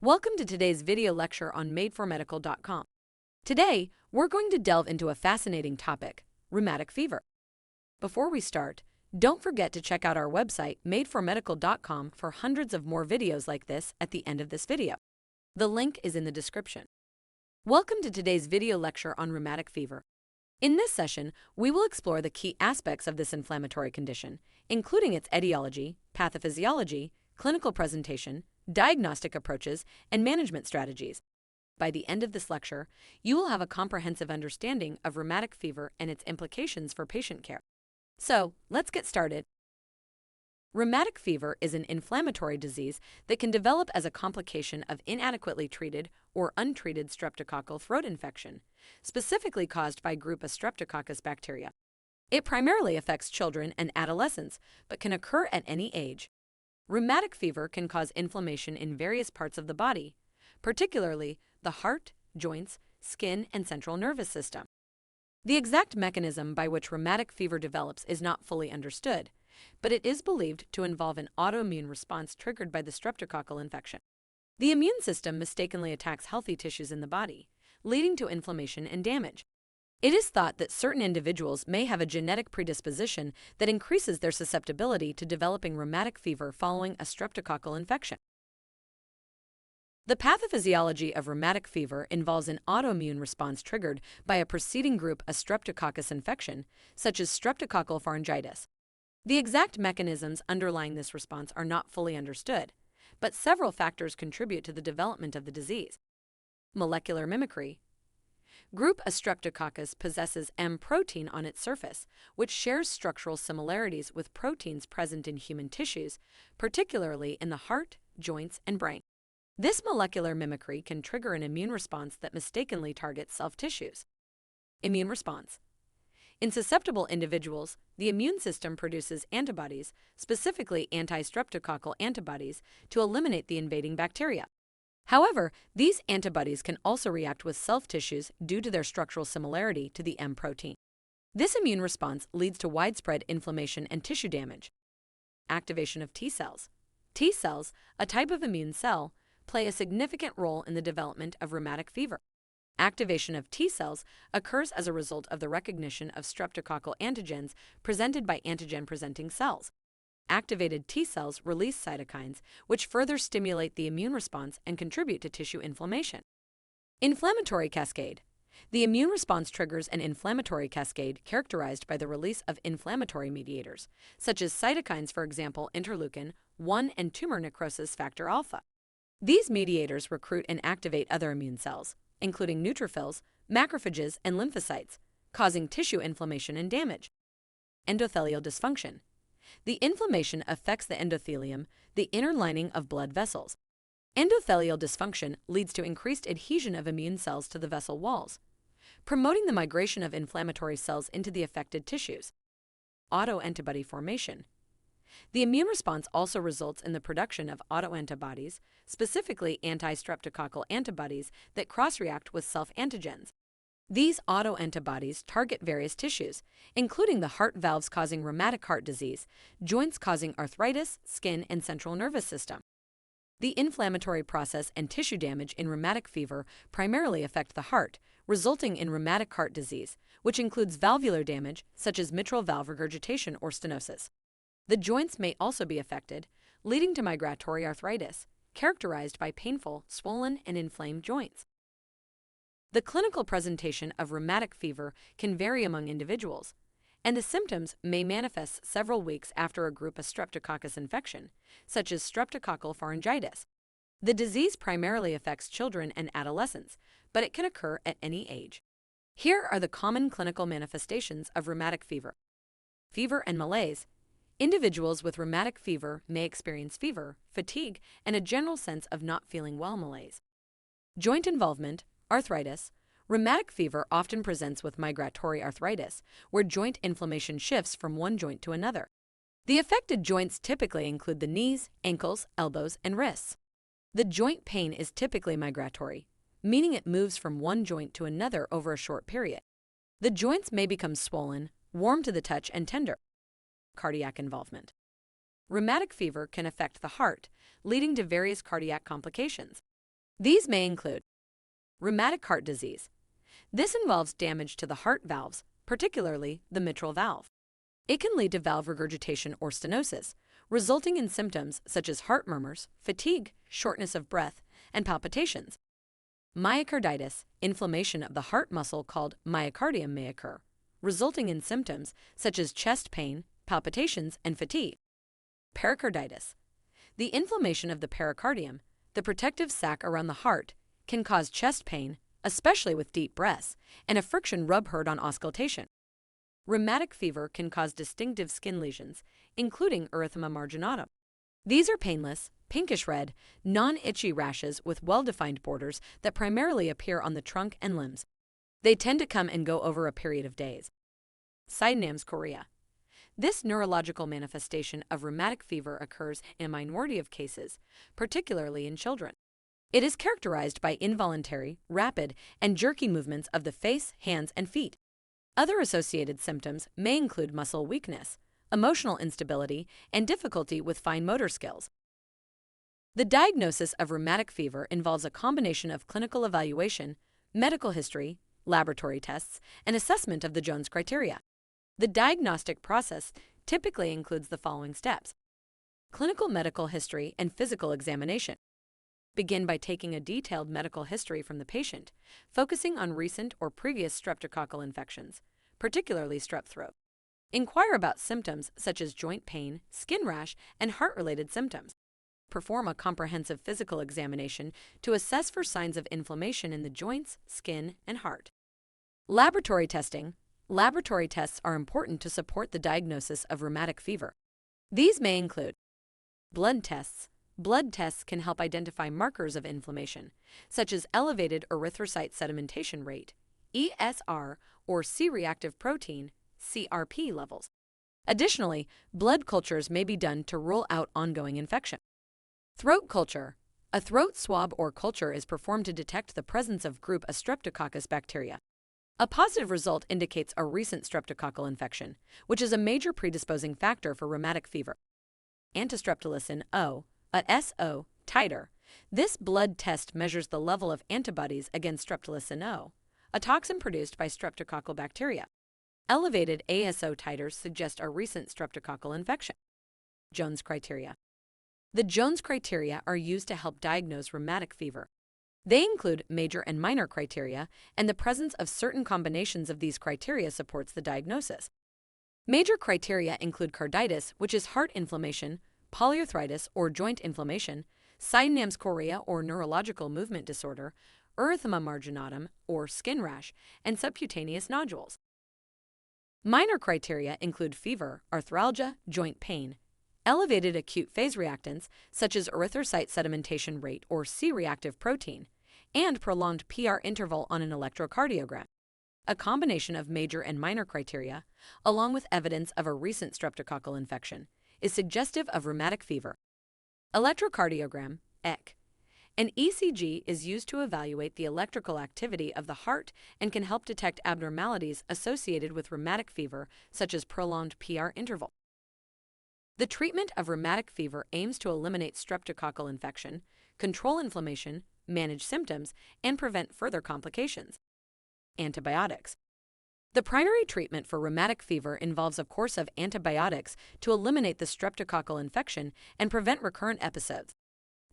Welcome to today's video lecture on madeformedical.com. Today, we're going to delve into a fascinating topic, rheumatic fever. Before we start, don't forget to check out our website madeformedical.com for hundreds of more videos like this at the end of this video. The link is in the description. Welcome to today's video lecture on rheumatic fever. In this session, we will explore the key aspects of this inflammatory condition, including its etiology, pathophysiology, clinical presentation, diagnostic approaches, and management strategies. By the end of this lecture, you will have a comprehensive understanding of rheumatic fever and its implications for patient care. So, let's get started. Rheumatic fever is an inflammatory disease that can develop as a complication of inadequately treated or untreated streptococcal throat infection, specifically caused by group of Streptococcus bacteria. It primarily affects children and adolescents, but can occur at any age. Rheumatic fever can cause inflammation in various parts of the body, particularly the heart, joints, skin, and central nervous system. The exact mechanism by which rheumatic fever develops is not fully understood, but it is believed to involve an autoimmune response triggered by the streptococcal infection. The immune system mistakenly attacks healthy tissues in the body, leading to inflammation and damage. It is thought that certain individuals may have a genetic predisposition that increases their susceptibility to developing rheumatic fever following a streptococcal infection. The pathophysiology of rheumatic fever involves an autoimmune response triggered by a preceding group of Streptococcus infection, such as streptococcal pharyngitis. The exact mechanisms underlying this response are not fully understood, but several factors contribute to the development of the disease. Molecular mimicry. Group A Streptococcus possesses M protein on its surface, which shares structural similarities with proteins present in human tissues, particularly in the heart, joints, and brain. This molecular mimicry can trigger an immune response that mistakenly targets self-tissues. Immune response. In susceptible individuals, the immune system produces antibodies, specifically anti-streptococcal antibodies, to eliminate the invading bacteria. However, these antibodies can also react with self-tissues due to their structural similarity to the M protein. This immune response leads to widespread inflammation and tissue damage. Activation of T cells. T cells, a type of immune cell, play a significant role in the development of rheumatic fever. Activation of T cells occurs as a result of the recognition of streptococcal antigens presented by antigen-presenting cells. Activated T cells release cytokines, which further stimulate the immune response and contribute to tissue inflammation. Inflammatory cascade. The immune response triggers an inflammatory cascade characterized by the release of inflammatory mediators, such as cytokines, for example, interleukin-1 and tumor necrosis factor alpha. These mediators recruit and activate other immune cells, including neutrophils, macrophages, and lymphocytes, causing tissue inflammation and damage. Endothelial dysfunction. The inflammation affects the endothelium, the inner lining of blood vessels. Endothelial dysfunction leads to increased adhesion of immune cells to the vessel walls, promoting the migration of inflammatory cells into the affected tissues. Autoantibody formation. The immune response also results in the production of autoantibodies, specifically anti-streptococcal antibodies that cross-react with self-antigens. These autoantibodies target various tissues, including the heart valves causing rheumatic heart disease, joints causing arthritis, skin, and central nervous system. The inflammatory process and tissue damage in rheumatic fever primarily affect the heart, resulting in rheumatic heart disease, which includes valvular damage such as mitral valve regurgitation or stenosis. The joints may also be affected, leading to migratory arthritis, characterized by painful, swollen, and inflamed joints. The clinical presentation of rheumatic fever can vary among individuals, and the symptoms may manifest several weeks after a group of Streptococcus infection, such as streptococcal pharyngitis. The disease primarily affects children and adolescents, but it can occur at any age. Here are the common clinical manifestations of rheumatic fever. Fever and malaise. Individuals with rheumatic fever may experience fever, fatigue, and a general sense of not feeling well. Malaise. Joint involvement. Arthritis. Rheumatic fever often presents with migratory arthritis, where joint inflammation shifts from one joint to another. The affected joints typically include the knees, ankles, elbows, and wrists. The joint pain is typically migratory, meaning it moves from one joint to another over a short period. The joints may become swollen, warm to the touch, and tender. Cardiac involvement. Rheumatic fever can affect the heart, leading to various cardiac complications. These may include rheumatic heart disease. This involves damage to the heart valves, particularly the mitral valve. It can lead to valve regurgitation or stenosis, resulting in symptoms such as heart murmurs, fatigue, shortness of breath, and palpitations. Myocarditis, inflammation of the heart muscle called myocardium may occur, resulting in symptoms such as chest pain, palpitations, and fatigue. Pericarditis. The inflammation of the pericardium, the protective sac around the heart, can cause chest pain, especially with deep breaths, and a friction rub heard on auscultation. Rheumatic fever can cause distinctive skin lesions, including erythema marginatum. These are painless, pinkish red, non-itchy rashes with well-defined borders that primarily appear on the trunk and limbs. They tend to come and go over a period of days. Synapse chorea. This neurological manifestation of rheumatic fever occurs in a minority of cases, particularly in children. It is characterized by involuntary, rapid, and jerky movements of the face, hands, and feet. Other associated symptoms may include muscle weakness, emotional instability, and difficulty with fine motor skills. The diagnosis of rheumatic fever involves a combination of clinical evaluation, medical history, laboratory tests, and assessment of the Jones criteria. The diagnostic process typically includes the following steps: clinical medical history and physical examination. Begin by taking a detailed medical history from the patient, focusing on recent or previous streptococcal infections, particularly strep throat. Inquire about symptoms such as joint pain, skin rash, and heart-related symptoms. Perform a comprehensive physical examination to assess for signs of inflammation in the joints, skin, and heart. Laboratory testing. Laboratory tests are important to support the diagnosis of rheumatic fever. These may include blood tests. Blood tests can help identify markers of inflammation, such as elevated erythrocyte sedimentation rate, ESR, or C-reactive protein, CRP levels. Additionally, blood cultures may be done to rule out ongoing infection. Throat culture. A throat swab or culture is performed to detect the presence of group A Streptococcus bacteria. A positive result indicates a recent streptococcal infection, which is a major predisposing factor for rheumatic fever. Antistreptolysin O, a SO, titer. This blood test measures the level of antibodies against streptolysin O, a toxin produced by streptococcal bacteria. Elevated ASO titers suggest a recent streptococcal infection. Jones criteria. The Jones criteria are used to help diagnose rheumatic fever. They include major and minor criteria, and the presence of certain combinations of these criteria supports the diagnosis. Major criteria include carditis, which is heart inflammation, polyarthritis or joint inflammation, synapse chorea or neurological movement disorder, erythema marginatum or skin rash, and subcutaneous nodules. Minor criteria include fever, arthralgia, joint pain, elevated acute phase reactants such as erythrocyte sedimentation rate or C-reactive protein, and prolonged PR interval on an electrocardiogram. A combination of major and minor criteria, along with evidence of a recent streptococcal infection, is suggestive of rheumatic fever. Electrocardiogram, ECG. An ECG is used to evaluate the electrical activity of the heart and can help detect abnormalities associated with rheumatic fever, such as prolonged PR interval. The treatment of rheumatic fever aims to eliminate streptococcal infection, control inflammation, manage symptoms, and prevent further complications. Antibiotics. The primary treatment for rheumatic fever involves a course of antibiotics to eliminate the streptococcal infection and prevent recurrent episodes.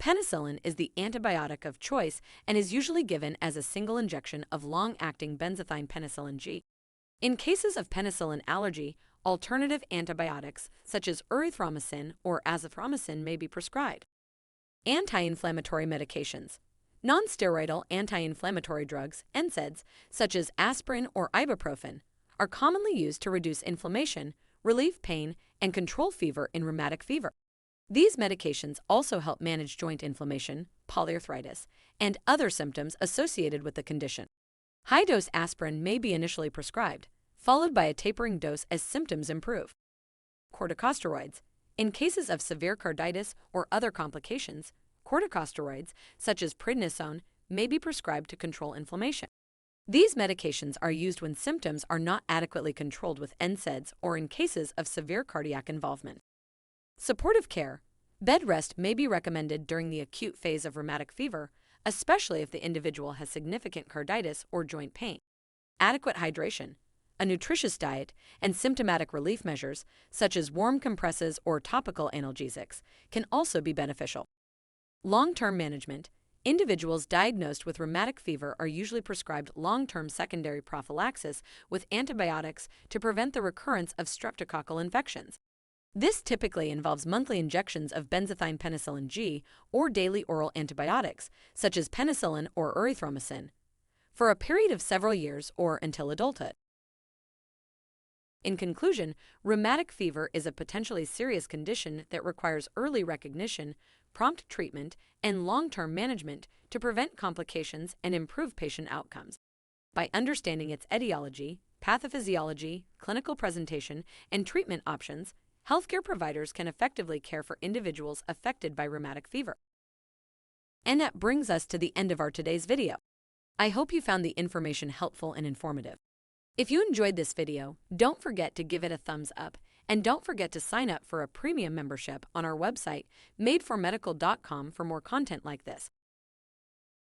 Penicillin is the antibiotic of choice and is usually given as a single injection of long-acting benzathine penicillin G. In cases of penicillin allergy, alternative antibiotics such as erythromycin or azithromycin may be prescribed. Anti-inflammatory medications. Non-steroidal anti-inflammatory drugs, NSAIDs, such as aspirin or ibuprofen, are commonly used to reduce inflammation, relieve pain, and control fever in rheumatic fever. These medications also help manage joint inflammation, polyarthritis, and other symptoms associated with the condition. High-dose aspirin may be initially prescribed, followed by a tapering dose as symptoms improve. Corticosteroids. In cases of severe carditis or other complications, corticosteroids, such as prednisone, may be prescribed to control inflammation. These medications are used when symptoms are not adequately controlled with NSAIDs or in cases of severe cardiac involvement. Supportive care. Bed rest may be recommended during the acute phase of rheumatic fever, especially if the individual has significant carditis or joint pain. Adequate hydration, a nutritious diet, and symptomatic relief measures, such as warm compresses or topical analgesics, can also be beneficial. Long-term management. Individuals diagnosed with rheumatic fever are usually prescribed long-term secondary prophylaxis with antibiotics to prevent the recurrence of streptococcal infections. This typically involves monthly injections of benzathine penicillin G or daily oral antibiotics, such as penicillin or erythromycin, for a period of several years or until adulthood. In conclusion, rheumatic fever is a potentially serious condition that requires early recognition, prompt treatment, and long-term management to prevent complications and improve patient outcomes. By understanding its etiology, pathophysiology, clinical presentation, and treatment options, healthcare providers can effectively care for individuals affected by rheumatic fever. And that brings us to the end of our today's video. I hope you found the information helpful and informative. If you enjoyed this video, don't forget to give it a thumbs up, and don't forget to sign up for a premium membership on our website, madeformedical.com, for more content like this.